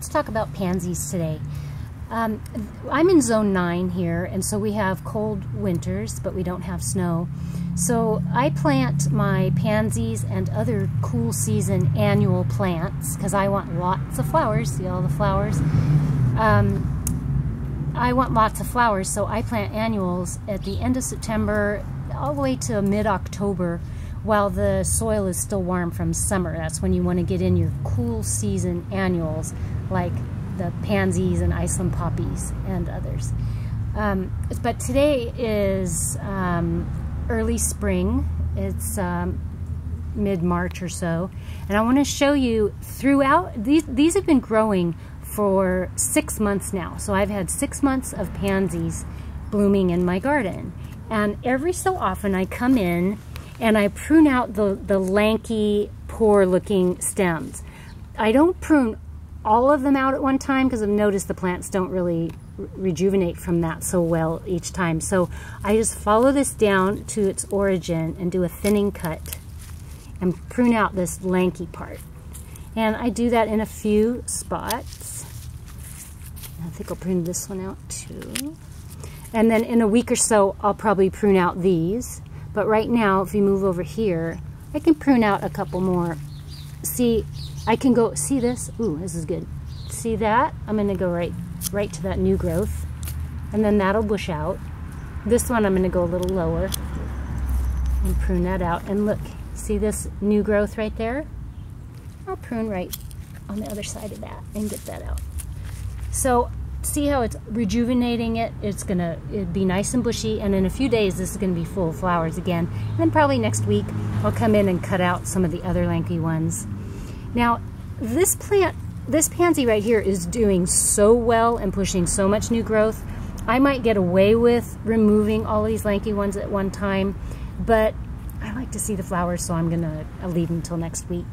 let's talk about pansies today. I'm in zone 9 here, and so we have cold winters, but we don't have snow. So I plant my pansies and other cool season annual plants because I want lots of flowers. See all the flowers? I want lots of flowers, so I plant annuals at the end of September all the way to mid-October while the soil is still warm from summer. That's when you want to get in your cool season annuals like the pansies and Iceland poppies and others. But today is early spring. It's mid-March or so, and I want to show you throughout, these have been growing for 6 months now. So I've had 6 months of pansies blooming in my garden, and every so often I come in and I prune out the lanky, poor looking stems. I don't prune all of them out at one time because I've noticed the plants don't really rejuvenate from that so well each time. So I just follow this down to its origin and do a thinning cut and prune out this lanky part. And I do that in a few spots. I think I'll prune this one out too. And then in a week or so, I'll probably prune out these. But right now, if you move over here, I can prune out a couple more. See, I can go, see this? Ooh, this is good. See that? I'm gonna go right to that new growth. And then that'll bush out. This one, I'm gonna go a little lower and prune that out. And look, see this new growth right there? I'll prune right on the other side of that and get that out. So see how it's rejuvenating it? It'd be nice and bushy, and in a few days this is gonna be full of flowers again. And then probably next week I'll come in and cut out some of the other lanky ones. Now this pansy right here is doing so well and pushing so much new growth. I might get away with removing all these lanky ones at one time, but I like to see the flowers, so I'll leave them until next week.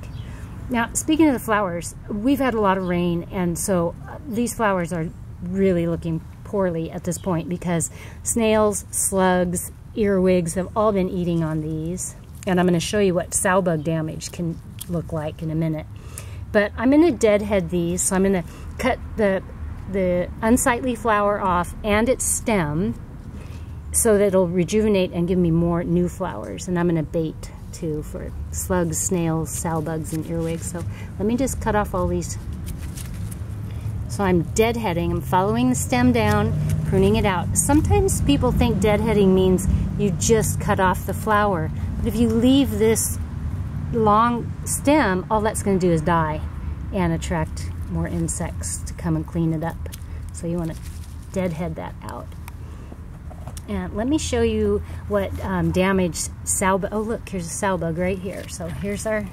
Now, speaking of the flowers, we've had a lot of rain, and so these flowers are really looking poorly at this point because snails, slugs, earwigs have all been eating on these. And I'm going to show you what sow bug damage can look like in a minute. But I'm going to deadhead these, so I'm going to cut the unsightly flower off and its stem so that it'll rejuvenate and give me more new flowers. And I'm going to bait too for slugs, snails, sow bugs, and earwigs. So let me just cut off all these. So I'm deadheading. I'm following the stem down, pruning it out. Sometimes people think deadheading means you just cut off the flower. But if you leave this long stem, all that's going to do is die and attract more insects to come and clean it up. So you want to deadhead that out. And let me show you what damaged sow bug. Oh look, here's a sow bug right here. So here's this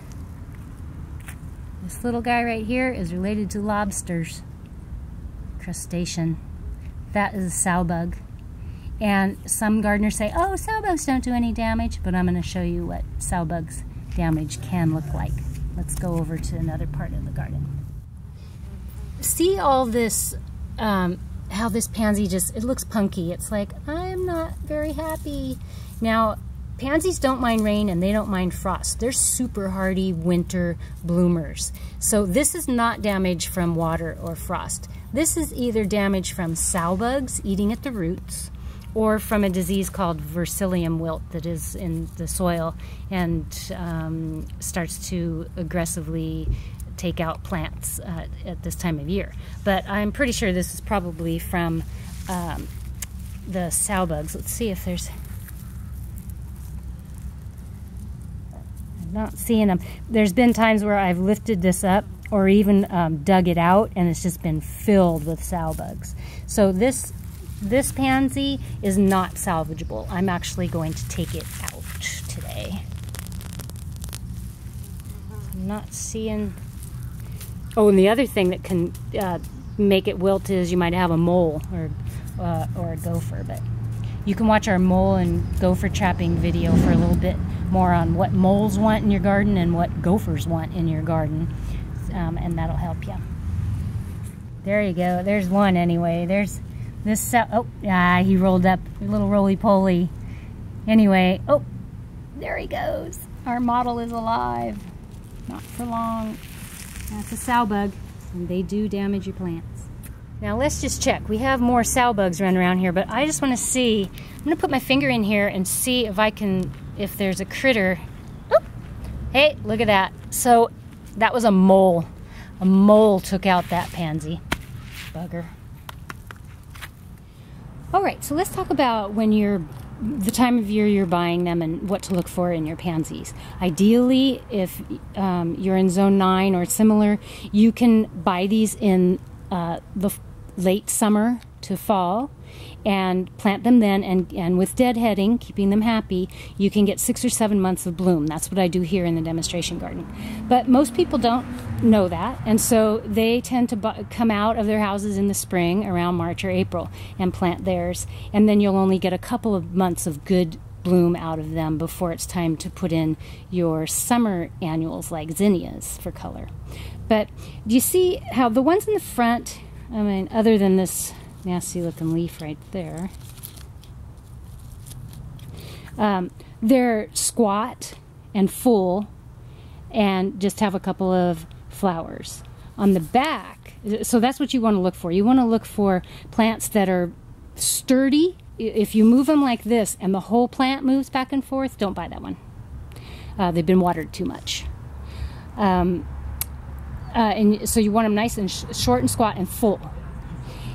little guy right here is related to lobsters. Crustacean. That is a sow bug. And some gardeners say, oh, sow bugs don't do any damage, but I'm going to show you what sow bugs damage can look like. Let's go over to another part of the garden. See all this, how this pansy it looks punky. It's like, I'm not very happy. Now, pansies don't mind rain and they don't mind frost. They're super hardy winter bloomers. So this is not damage from water or frost. This is either damage from sow bugs eating at the roots or from a disease called Vercillium wilt that is in the soil and starts to aggressively take out plants at this time of year. But I'm pretty sure this is probably from the sow bugs. Let's see if there's... I'm not seeing them. There's been times where I've lifted this up or even dug it out and it's just been filled with sow bugs. So this pansy is not salvageable. I'm actually going to take it out today. I'm not seeing... Oh, and the other thing that can make it wilt is you might have a mole or a gopher, but you can watch our mole and gopher trapping video for a little bit more on what moles want in your garden and what gophers want in your garden, and that'll help you. There you go. There's one anyway. There's this. Oh, he rolled up. A little roly-poly. Anyway, oh, there he goes. Our model is alive. Not for long. That's a sow bug. and they do damage your plants. Now let's just check. We have more sow bugs running around here, but I just want to see. I'm going to put my finger in here and see if there's a critter. Oop. Hey, look at that. So that was a mole. A mole took out that pansy. Bugger. All right, so let's talk about the time of year you're buying them and what to look for in your pansies. Ideally, if you're in zone 9 or similar, you can buy these in the late summer to fall and plant them then, and with deadheading, keeping them happy, you can get 6 or 7 months of bloom. That's what I do here in the demonstration garden. But most people don't know that, and so they tend to come out of their houses in the spring around March or April and plant theirs, and then you'll only get a couple of months of good bloom out of them before it's time to put in your summer annuals like zinnias for color. But do you see how the ones in the front, I mean, other than this nasty looking leaf right there, they're squat and full and just have a couple of flowers on the back. So that's what you want to look for. You want to look for plants that are sturdy. If you move them like this and the whole plant moves back and forth, don't buy that one. They've been watered too much. And so you want them nice and short and squat and full.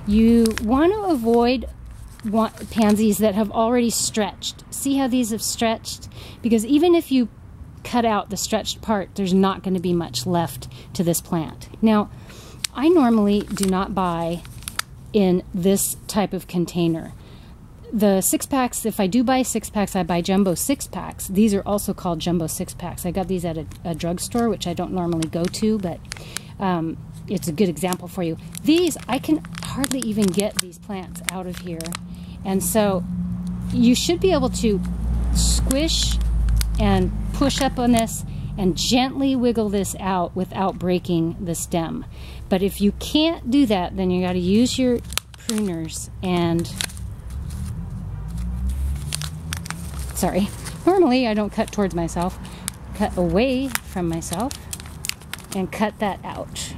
You want to avoid pansies that have already stretched. See how these have stretched? Because even if you cut out the stretched part, there's not going to be much left to this plant. Now, I normally do not buy in this type of container. The 6-packs, if I do buy 6-packs, I buy jumbo 6-packs. These are also called jumbo 6-packs. I got these at a drugstore, which I don't normally go to, but it's a good example for you. These, I can hardly even get these plants out of here. And so you should be able to squish and push up on this and gently wiggle this out without breaking the stem. But if you can't do that, then you got to use your pruners and... Sorry. Normally I don't cut towards myself. Cut away from myself and cut that out.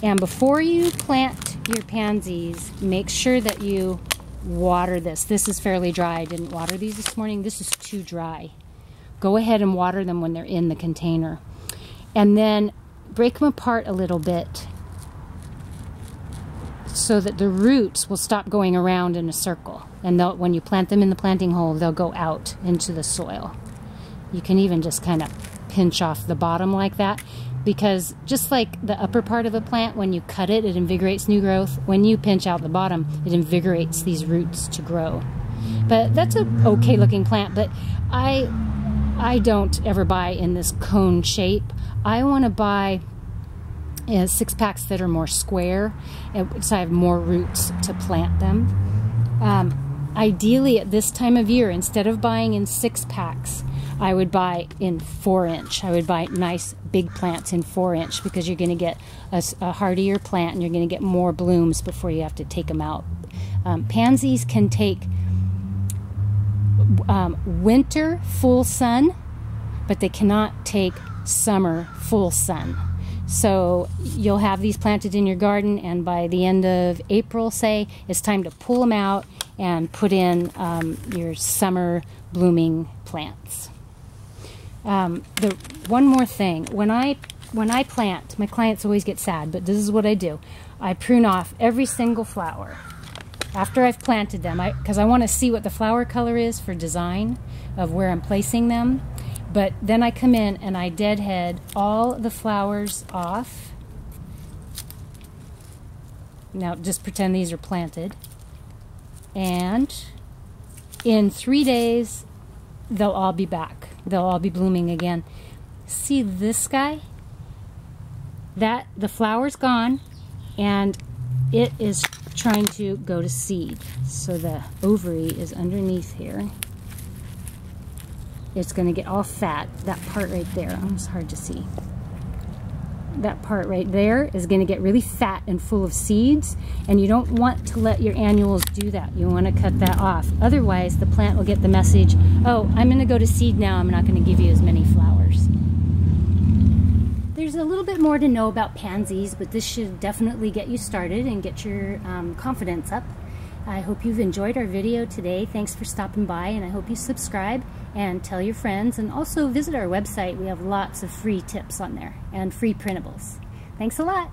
And before you plant your pansies, make sure that you water this. This is fairly dry. I didn't water these this morning. This is too dry. Go ahead and water them when they're in the container. And then break them apart a little bit so that the roots will stop going around in a circle. And when you plant them in the planting hole, they'll go out into the soil. You can even just kind of pinch off the bottom like that, because just like the upper part of a plant, when you cut it, it invigorates new growth. When you pinch out the bottom, it invigorates these roots to grow. But that's an okay looking plant, but I don't ever buy in this cone shape. I want to buy 6-packs that are more square, so I have more roots to plant them. Ideally at this time of year, instead of buying in 6-packs, I would buy in 4-inch. I would buy nice big plants in 4-inch, because you're going to get a hardier plant and you're going to get more blooms before you have to take them out. Pansies can take winter full sun, but they cannot take summer full sun. So you'll have these planted in your garden, and by the end of April, say, it's time to pull them out and put in your summer blooming plants. One more thing, when I plant, my clients always get sad, but this is what I do. I prune off every single flower after I've planted them, because I want to see what the flower color is for design of where I'm placing them. But then I come in and I deadhead all the flowers off. Now just pretend these are planted. And in 3 days, they'll all be back. They'll all be blooming again. See this guy? The flower's gone, and it is trying to go to seed. So the ovary is underneath here. It's going to get all fat. That part right there, it's hard to see. That part right there is going to get really fat and full of seeds, and you don't want to let your annuals do that. You want to cut that off. Otherwise, the plant will get the message, oh, I'm going to go to seed now. I'm not going to give you as many flowers. There's a little bit more to know about pansies, but this should definitely get you started and get your confidence up. I hope you've enjoyed our video today. Thanks for stopping by, and I hope you subscribe and tell your friends, and also visit our website. We have lots of free tips on there and free printables. Thanks a lot.